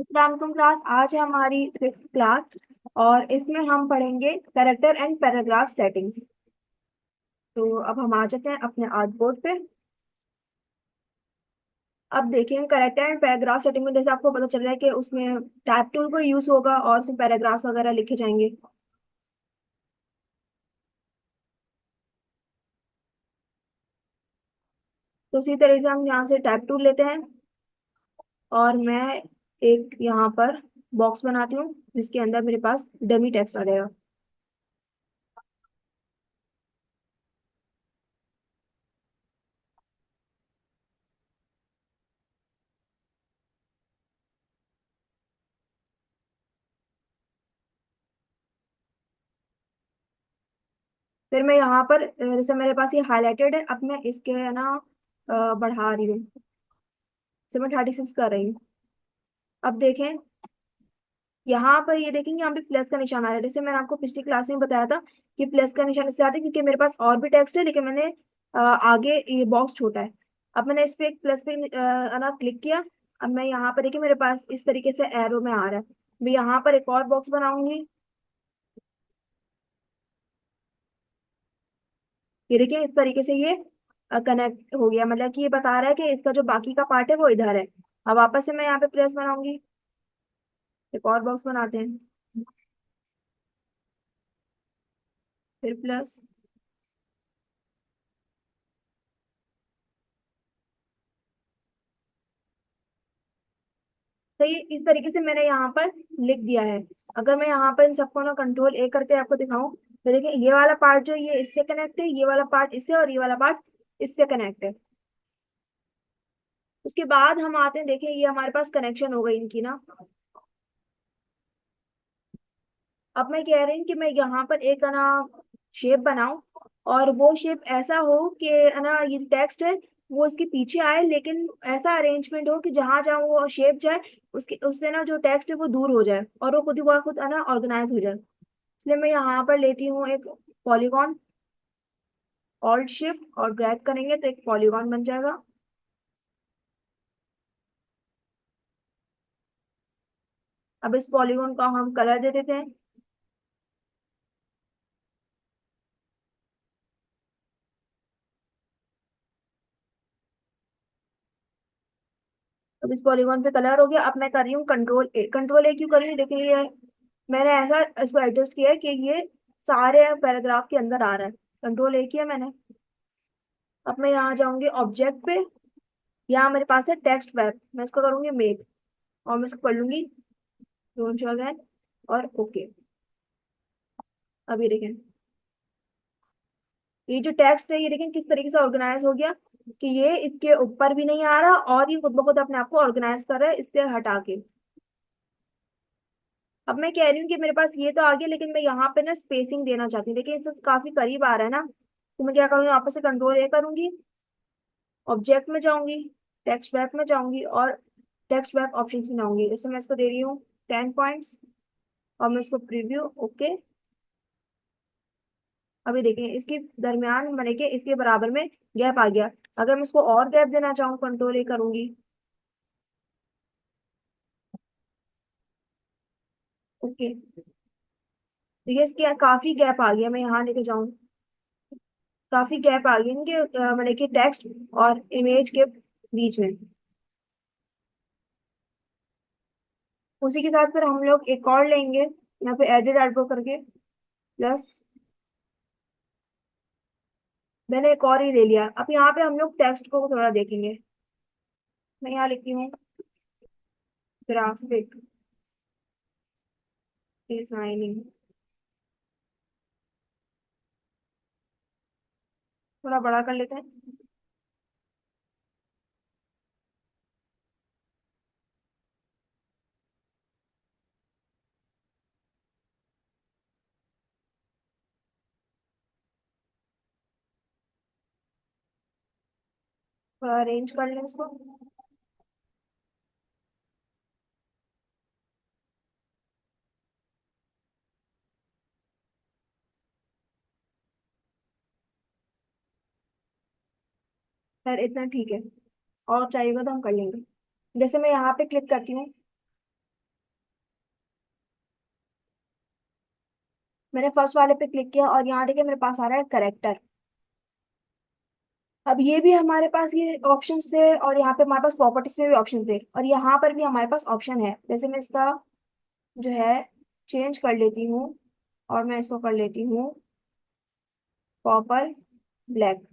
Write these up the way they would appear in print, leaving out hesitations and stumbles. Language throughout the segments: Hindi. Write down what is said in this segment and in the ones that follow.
अस्सलाम क्लास। आज है हमारी फिफ्थ क्लास और इसमें हम पढ़ेंगे कैरेक्टर एंड पैराग्राफ सेटिंग्स। तो अब हम आ जाते हैं अपने आर्ट बोर्ड पे। अब देखें कैरेक्टर एंड पैराग्राफ सेटिंग में जैसे आपको पता चल रहा है कि उसमें टैब टूल को यूज होगा और उसमें पैराग्राफ्स वगैरह लिखे जाएंगे। तो उसी तरह से हम यहाँ से टैब टूल लेते हैं और मैं एक यहाँ पर बॉक्स बनाती हूँ जिसके अंदर मेरे पास डमी टेक्स्ट आ जाएगा। फिर मैं यहाँ पर जैसे मेरे पास ये हाईलाइटेड है, अब मैं इसके है ना बढ़ा रही हूँ। से मैं 36 कर रही हूँ। अब देखें यहाँ पर, ये देखेंगे यहाँ पे प्लस का निशान आ रहा है। जैसे मैंने आपको पिछली क्लास में बताया था कि प्लस का निशान इसलिए आता है क्योंकि मेरे पास और भी टेक्स्ट है, लेकिन मैंने आगे ये बॉक्स छोटा है। अब मैंने इस पे एक प्लस पे ना क्लिक किया। अब मैं यहाँ पर देखिए मेरे पास इस तरीके से एरो में आ रहा है। मैं यहाँ पर एक और बॉक्स बनाऊंगी। ये देखिए इस तरीके से ये कनेक्ट हो गया, मतलब कि ये बता रहा है कि इसका जो बाकी का पार्ट है वो इधर है। अब वापस से मैं यहाँ पे प्लस बनाऊंगी। एक और बॉक्स बनाते हैं। फिर प्लस। तो ये इस तरीके से मैंने यहाँ पर लिख दिया है। अगर मैं यहाँ पर इन सबको ना कंट्रोल ए करके आपको दिखाऊं तो देखिए ये वाला पार्ट जो ये इससे कनेक्ट है, ये वाला पार्ट इससे, और ये वाला पार्ट इससे कनेक्ट है। उसके बाद हम आते हैं, देखिए ये हमारे पास कनेक्शन हो गई इनकी ना। अब मैं कह रही हूँ कि मैं यहाँ पर एक है ना शेप बनाऊं, और वो शेप ऐसा हो कि है ना ये टेक्स्ट है वो इसके पीछे आए, लेकिन ऐसा अरेंजमेंट हो कि जहां जहां वो शेप जाए उसके उससे ना जो टेक्स्ट है वो दूर हो जाए और वो खुद ही बहुत खुद है ना ऑर्गेनाइज हो जाए। इसलिए मैं यहाँ पर लेती हूँ एक पॉलीगॉन। ऑल्ट शिफ्ट और ड्रैग करेंगे तो एक पॉलीगॉन बन जाएगा। अब इस पॉलीगॉन का हम कलर दे देते हैं। अब इस पॉलीगॉन पे कलर हो गया। अब मैं कर रही हूँ कंट्रोल ए। कंट्रोल ए क्यों कर रही हूँ, देखिए ये मैंने ऐसा इसको एडजस्ट किया है कि ये सारे पैराग्राफ के अंदर आ रहा है। कंट्रोल ए किया मैंने। अब मैं यहाँ जाऊंगी ऑब्जेक्ट पे। यहाँ मेरे पास है टेक्स्ट वेब, मैं इसको करूंगी मेक और मैं इसको पढ़ लूंगी। डोंट शो अगेन और ओके। अभी देखें ये जो टेक्स्ट है ये देखें किस तरीके से ऑर्गेनाइज हो गया कि ये इसके ऊपर भी नहीं आ रहा और ये खुद ब खुद अपने आप को ऑर्गेनाइज कर रहा है इससे हटा के। अब मैं कह रही हूँ कि मेरे पास ये तो आ गया, लेकिन मैं यहाँ पे ना स्पेसिंग देना चाहती हूँ, लेकिन इससे काफी करीब आ रहा है ना। तो मैं क्या करूँगी, वापस से कंट्रोल ए करूंगी, ऑब्जेक्ट में जाऊंगी, टेक्स्ट वेब में जाऊंगी और टेक्स्ट वेब ऑप्शंस में जाऊंगी। जैसे मैं इसको दे रही हूँ 10 पॉइंट्स और मैं इसको प्रीव्यू ओके। अभी देखें इसके दरमियान बने के इसके बराबर में गैप आ गया। अगर मैं इसको और गैप देना चाहूँ कंट्रोल ए करूंगी। ओके, तो ये इसके काफी गैप आ गया, मैं यहाँ लेके जाऊँ। काफी गैप आ गया इनके मतलब कि टेक्स्ट और इमेज के बीच में। उसी के साथ फिर हम लोग एक और लेंगे यहाँ पे एडिट आर्टवर्क करके प्लस। मैंने एक और ही ले लिया। अब यहाँ पे हम लोग टेक्स्ट को थोड़ा देखेंगे। मैं यहाँ लिखती हूँ ग्राफिक डिजाइनिंग। थोड़ा बड़ा कर लेते हैं। थोड़ा अरेंज कर लें इसको। खैर इतना ठीक है, और चाहिएगा तो हम कर लेंगे। जैसे मैं यहाँ पे क्लिक करती हूँ मैंने फर्स्ट वाले पे क्लिक किया और यहाँ देखिए मेरे पास आ रहा है करेक्टर। अब ये भी हमारे पास ये ऑप्शन थे, और यहाँ पे हमारे पास प्रॉपर्टीज में भी ऑप्शन थे, और यहाँ पर भी हमारे पास ऑप्शन है। जैसे मैं इसका जो है चेंज कर लेती हूँ, और मैं इसको कर लेती हूँ कॉपर ब्लैक।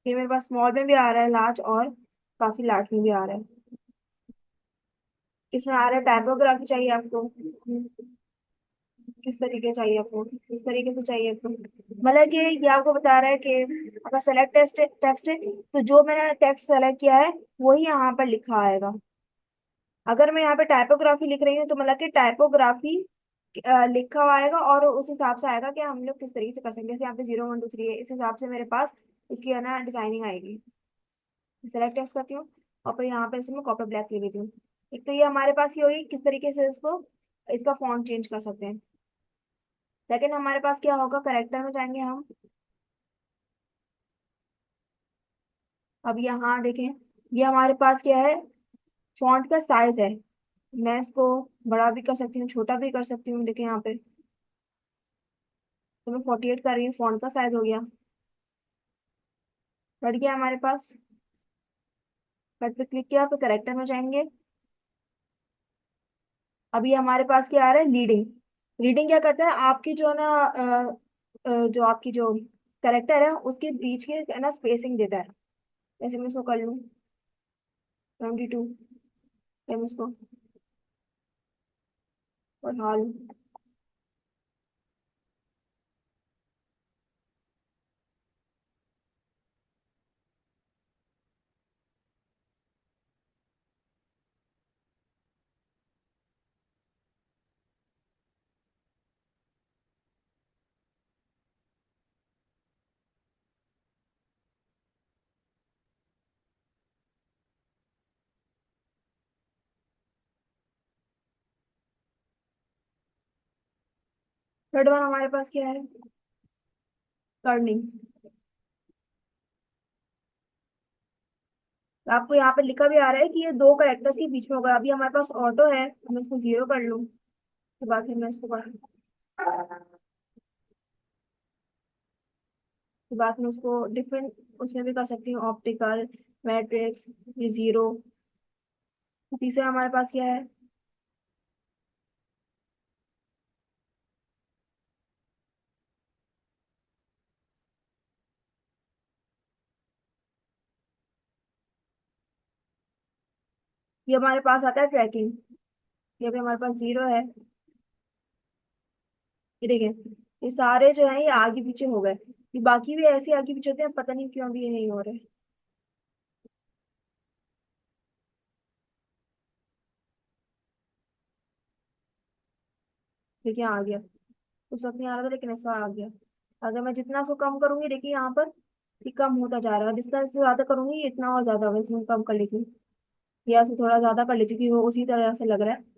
ये मेरे पास स्मॉल में भी आ रहा है, लार्ज, और काफी लार्ज में भी आ रहा है। इसमें आ रहा है टाइपोग्राफी चाहिए आपको, किस तरीके चाहिए आपको, किस तरीके से चाहिए आपको। मतलब कि ये आपको बता रहा है कि अगर सेलेक्ट टेक्स्ट टेक्स्ट है तो जो मैंने टेक्स्ट सेलेक्ट किया है वही यहाँ पर लिखा आएगा। अगर मैं यहाँ पे टाइपोग्राफी लिख रही हूँ तो मतलब कि टाइपोग्राफी लिखा हुआ आएगा, और उस हिसाब से आएगा कि हम लोग किस तरीके से कर सकते हैं। जैसे यहाँ पे 0 1 2 3 है, इस हिसाब से मेरे पास इसकी है ना डिजाइनिंग आएगी। सेलेक्ट टेक्स्ट करती हूँ, और फिर यहाँ पे इसमें कॉपर ब्लैक ले लेती हूँ। एक तो ये हमारे पास ये होगी किस तरीके से इसको इसका फॉन्ट चेंज कर सकते हैं। सेकंड हमारे पास क्या होगा, करेक्टर में जाएंगे हम। अब यहाँ देखें, ये हमारे पास क्या है, फॉन्ट का साइज है। मैं इसको बड़ा भी कर सकती हूँ, छोटा भी कर सकती हूँ। देखिए यहाँ पे तो मैं 48 कर रही हूँ, फॉन्ट का साइज हो गया, बढ़ गया हमारे पास। कट पे क्लिक किया, फिर करेक्टर में जाएंगे। अभी हमारे पास क्या आ रहा है, लीडिंग। रीडिंग क्या करता है, आपकी जो है ना जो आपकी जो करेक्टर है उसके बीच के है ना स्पेसिंग देता है। जैसे मैं इसको कर लूँ 22, मैं इसको बढ़ा लूँ। थर्ड वन हमारे पास क्या है, कर्निंग। तो आपको यहाँ पे लिखा भी आ रहा है कि ये दो करेक्टर्स के बीच में होगा। अभी हमारे पास ऑटो है तो मैं इसको 0 कर लूँ, तो बाद में मैं इसको तो बाद में उसको डिफरेंट उसमें भी कर सकती हूँ, ऑप्टिकल, मैट्रिक्स, ये 0। तीसरा हमारे पास क्या है, ये हमारे पास आता है ट्रैकिंग। ये भी हमारे पास 0 है। ये देखिए, ये सारे जो है ये आगे पीछे हो गए। ये बाकी भी ऐसे आगे पीछे होते हैं, पता नहीं क्यों भी ये नहीं हो रहे। देखिए आ गया, उस वक्त नहीं आ रहा था लेकिन ऐसा आ गया। अगर मैं जितना इसको कम करूंगी, देखिए यहाँ पर ये कम होता जा रहा है। जितना इससे ज्यादा करूंगी ये इतना और ज्यादा होगा। इसमें कम कर लेती हूँ, या इसको थोड़ा ज्यादा कर लेती हूँ, क्योंकि वो उसी तरह से लग रहा है।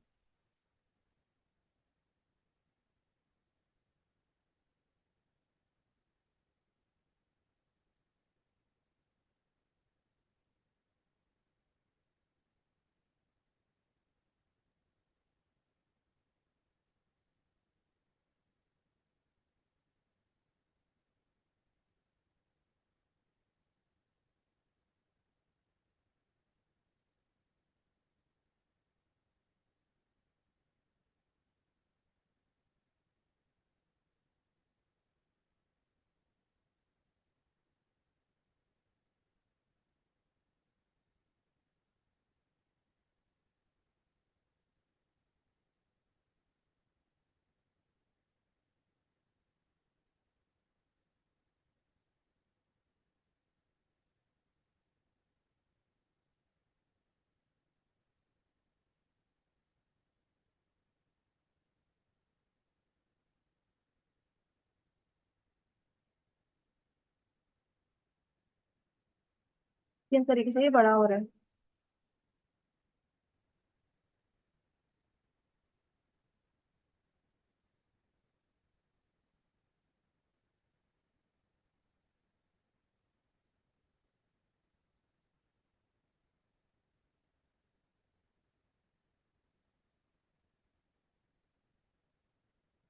किस तरीके से ये बड़ा हो रहा है।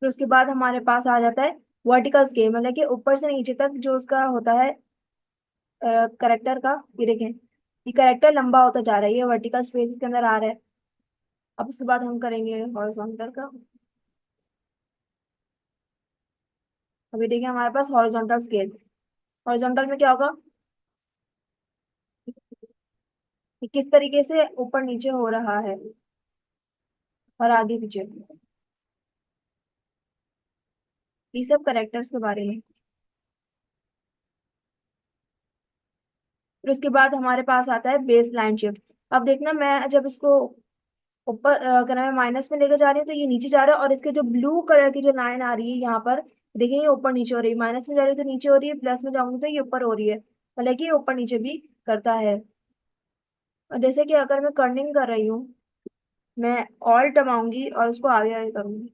फिर उसके बाद हमारे पास आ जाता है वर्टिकल स्केल, मतलब कि ऊपर से नीचे तक जो उसका होता है करेक्टर का। ये देखें, ये करेक्टर लंबा होता जा रहा है, ये वर्टिकल स्पेस के अंदर आ रहा है। अब उसके बाद हम करेंगे हॉरिजॉन्टल का। अभी देखिए हमारे पास हॉरिजॉन्टल स्केल। हॉरिजॉन्टल में क्या होगा कि किस तरीके से ऊपर नीचे हो रहा है और आगे पीछे, ये सब करेक्टर्स के बारे में। फिर उसके बाद हमारे पास आता है बेस लाइन शिफ्ट। अब देखना, मैं जब इसको ऊपर क्या नाम है माइनस में लेकर जा रही हूँ तो ये नीचे जा रहा है, और इसके जो ब्लू कलर की जो लाइन आ रही है यहाँ पर, देखिए ये ऊपर नीचे हो रही है। माइनस में जा रही है तो नीचे हो रही है, प्लस में जाऊंगी तो ये ऊपर हो रही है, मतलब कि ये ऊपर नीचे भी करता है। और जैसे कि अगर मैं कर्निंग कर रही हूँ, मैं ऑल्ट दबाऊंगी और उसको आगे आगे करूंगी।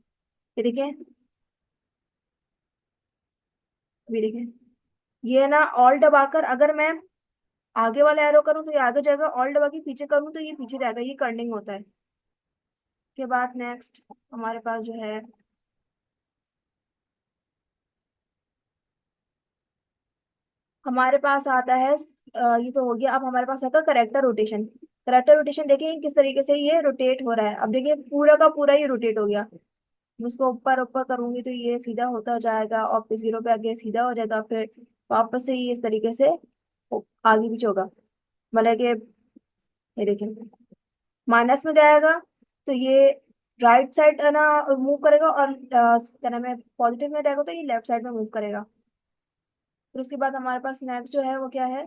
ये देखिए, ये देखिए, ये ना ऑल्ट दबाकर अगर मैं आगे वाला एरो करूँ तो ये आगे जाएगा, ऑल्ट दबा के पीछे करूँ तो ये पीछे जाएगा, ये कर्निंग होता है। के बाद नेक्स्ट हमारे पास जो है, हमारे पास आता है ये तो हो गया। अब हमारे पास आता है करेक्टर रोटेशन। करेक्टर रोटेशन देखिए किस तरीके से ये रोटेट हो रहा है। अब देखिए पूरा का पूरा ये रोटेट हो गया। मैं उसको ऊपर ऊपर करूंगी तो ये सीधा होता जाएगा, और फिर जीरो पे आगे सीधा हो जाएगा, फिर वापस से ये इस तरीके से आगे पीछे होगा, मतलब कि ये देखिए माइनस में जाएगा तो ये राइट साइड है ना मूव करेगा, और क्या नाम है पॉजिटिव में जाएगा तो ये लेफ्ट साइड में मूव करेगा। फिर उसके बाद हमारे पास नेक्स्ट जो है वो क्या है,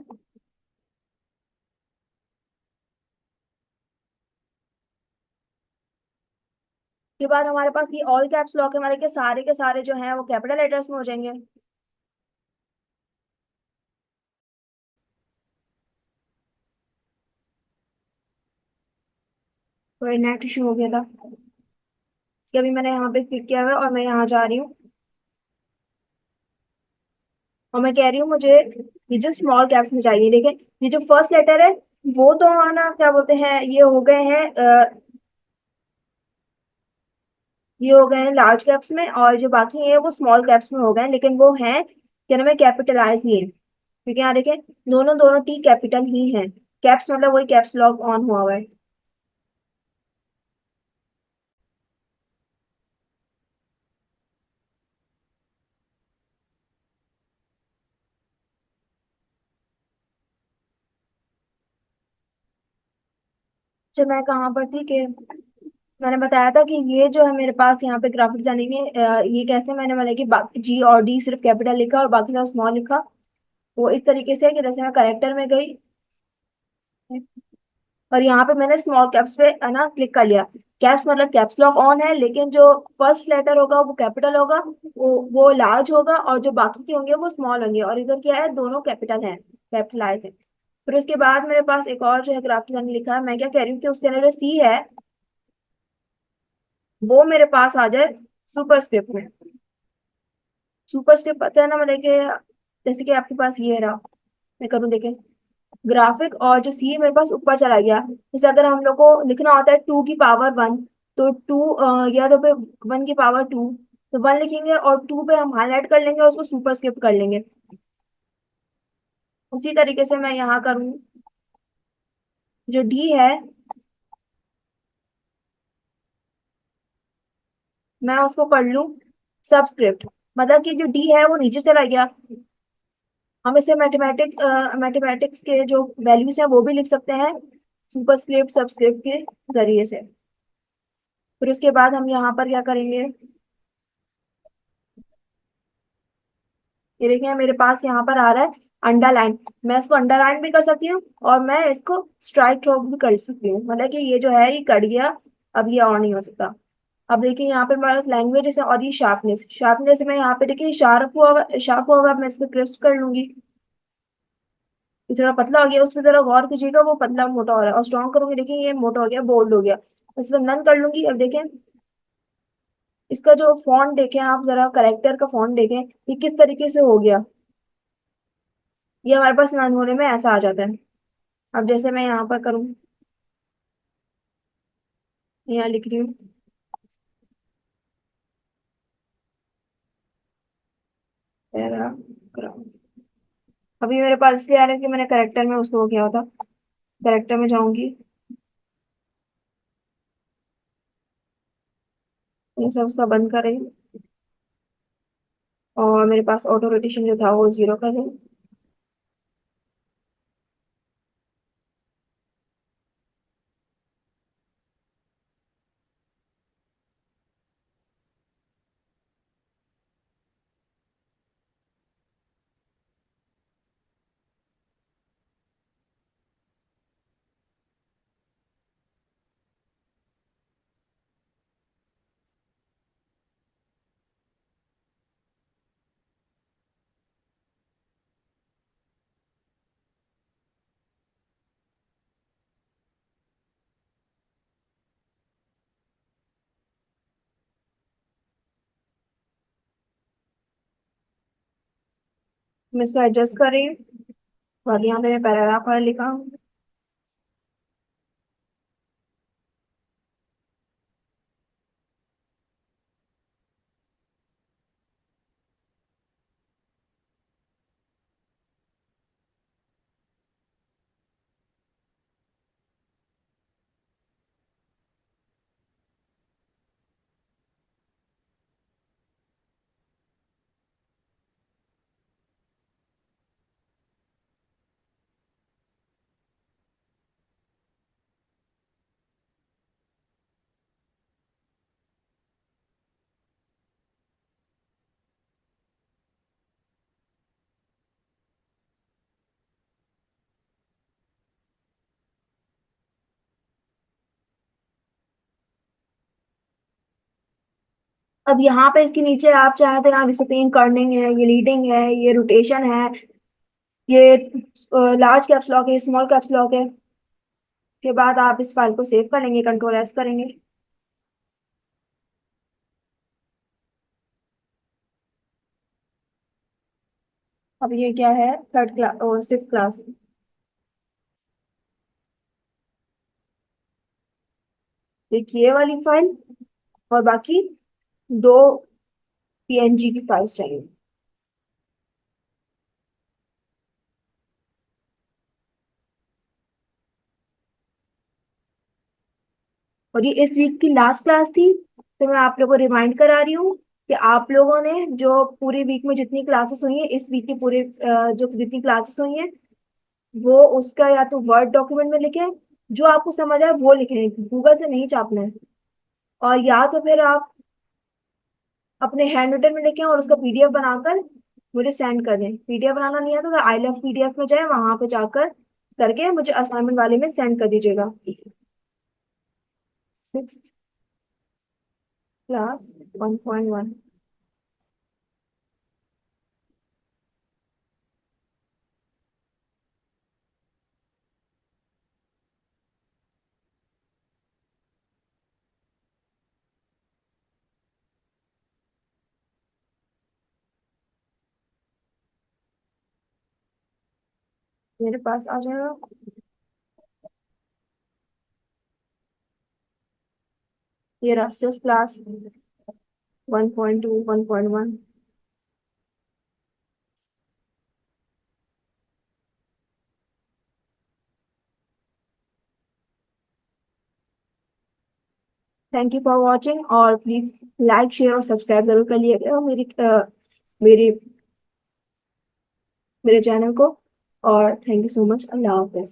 के बाद हमारे पास ये ऑल कैप्स लॉक है, मतलब के सारे जो हैं वो कैपिटल लेटर्स में हो जाएंगे। तो ये नेट इशू हो गया था, इसके अभी मैंने यहाँ पे क्लिक किया हुआ है और मैं यहाँ जा रही हूँ, और मैं कह रही हूँ मुझे ये जो स्मॉल कैप्स में चाहिए। देखिए ये जो फर्स्ट लेटर है वो तो है ना क्या बोलते हैं, ये हो गए हैं ये हो गए हैं लार्ज कैप्स में, और जो बाकी है वो स्मॉल कैप्स में हो गए हैं, लेकिन वो हैं क्या नाम है कैपिटलाइज नहीं है, क्योंकि यहाँ देखें दोनों दोनों टी कैपिटल ही हैं। कैप्स मतलब वही कैप्स लॉक ऑन हुआ हुआ है। जब मैं कहाँ पर थी कि मैंने बताया था कि ये जो है मेरे पास यहाँ पे ग्राफिक डिजाइनिंग में ये कैसे मैंने मतलब कि बाकी जी और डी सिर्फ कैपिटल लिखा और बाकी सब स्मॉल लिखा। वो इस तरीके से है कि जैसे मैं करेक्टर में गई और यहाँ पे मैंने स्मॉल कैप्स पे है ना क्लिक कर लिया। कैप्स मतलब कैप्स लॉक ऑन है, लेकिन जो फर्स्ट लेटर होगा वो कैपिटल होगा, वो लार्ज होगा, और जो बाकी के होंगे वो स्मॉल होंगे, और इधर क्या है दोनों कैपिटल है, कैपिटलाइज है। फिर उसके बाद मेरे पास एक और जो है ग्राफिक डिजाइनिंग लिखा है, मैं क्या कह रही हूँ कि उसके अंदर जो सी है वो मेरे पास आ जाए सुपरस्क्रिप्ट में। सुपरस्क्रिप्ट पता है ना, मतलब कि जैसे कि आपके पास ये रहा, मैं करूँ देखें ग्राफिक, और जो सी है मेरे पास ऊपर चला गया। जैसे अगर हम लोग को लिखना होता है 2 की पावर 1, तो टू या तो पे 1 की पावर 2, तो 1 लिखेंगे और 2 पे हम हाईलाइट कर लेंगे और उसको सुपरस्क्रिप्ट कर लेंगे। उसी तरीके से मैं यहाँ करूँ, जो डी है मैं उसको कर लूँ सबस्क्रिप्ट, मतलब कि जो डी है वो नीचे चला गया। हम इसे मैथमेटिक्स के जो वैल्यूज हैं वो भी लिख सकते हैं सुपरस्क्रिप्ट सबस्क्रिप्ट के जरिए से। फिर उसके बाद हम यहाँ पर क्या करेंगे, ये देखिए मेरे पास यहाँ पर आ रहा है अंडरलाइन। मैं इसको अंडरलाइन भी कर सकती हूँ और मैं इसको स्ट्राइक थ्रू भी कर सकती हूँ, मतलब कि ये जो है ये कट गया, अब ये और नहीं हो सकता। अब देखिए यहाँ पे हमारा लैंग्वेज है, और ये शार्पनेस, शार्पनेस में यहाँ पे देखिए शार्प हुआ हुआ, मैं इसको क्रिस्प कर लूंगी। ये थोड़ा पतला हो गया, उसमें जरा गौर कीजिएगा, वो पतला मोटा हो रहा है, और स्ट्रॉन्ग करूंगी देखिए ये मोटा हो गया, बोल्ड हो गया। इसको नन कर लूंगी। अब देखें इसका जो फॉन्ट देखें, आप जरा करेक्टर का फॉन्ट देखें ये किस तरीके से हो गया। ये हमारे पास नन होने में ऐसा आ जाता है। अब जैसे मैं यहाँ पर करूँ, यहाँ लिख रही हूँ पैराग्राफ। अभी मेरे पास इसलिए आ रहा है कि मैंने करेक्टर में उसको किया था। करेक्टर में जाऊंगी, ये सब उसका बंद करें। और मेरे पास ऑटो रोटेशन जो था वो 0 कर है। मैं इसको एडजस्ट कर रही हूँ। बाकी यहाँ पे मैं पैराग्राफ वाला लिखा हूँ। अब यहाँ पे इसके नीचे आप चाहे तो यहाँ लिख सकते हैं कर्निंग है, ये लीडिंग है, ये रोटेशन है, ये लार्ज कैप्स लॉक है, स्मॉल कैप्स लॉक है। के बाद आप इस फाइल को सेव कर लेंगे, कंट्रोल एस करेंगे। अब ये क्या है, थर्ड क्लास और सिक्स क्लास। एक ये वाली फाइल, और बाकी दो पीएनजी की फाइल्स चाहिए। और ये इस वीक की लास्ट क्लास थी, तो मैं आप लोगों को रिमाइंड करा रही हूँ कि आप लोगों ने जो पूरी वीक में जितनी क्लासेस हुई है, इस वीक की पूरी जो जितनी क्लासेस हुई है, वो उसका या तो वर्ड डॉक्यूमेंट में लिखें, जो आपको समझ आए वो लिखें, गूगल से नहीं छापना है। और या तो फिर आप अपने हैंड रिटन में लिखें और उसका पीडीएफ बनाकर मुझे सेंड कर दें। पीडीएफ बनाना नहीं आता तो आई लव पीडीएफ में जाए, वहां पे जाकर करके मुझे असाइनमेंट वाले में सेंड कर दीजिएगा। Six class 1.1। मेरे पास आ जाएगा। ये रहा six class 1.2 1.1। Thank you for watching, और प्लीज लाइक शेयर और सब्सक्राइब जरूर कर लिएगा मेरी मेरे चैनल को। और thank you so much. Allah Hafiz.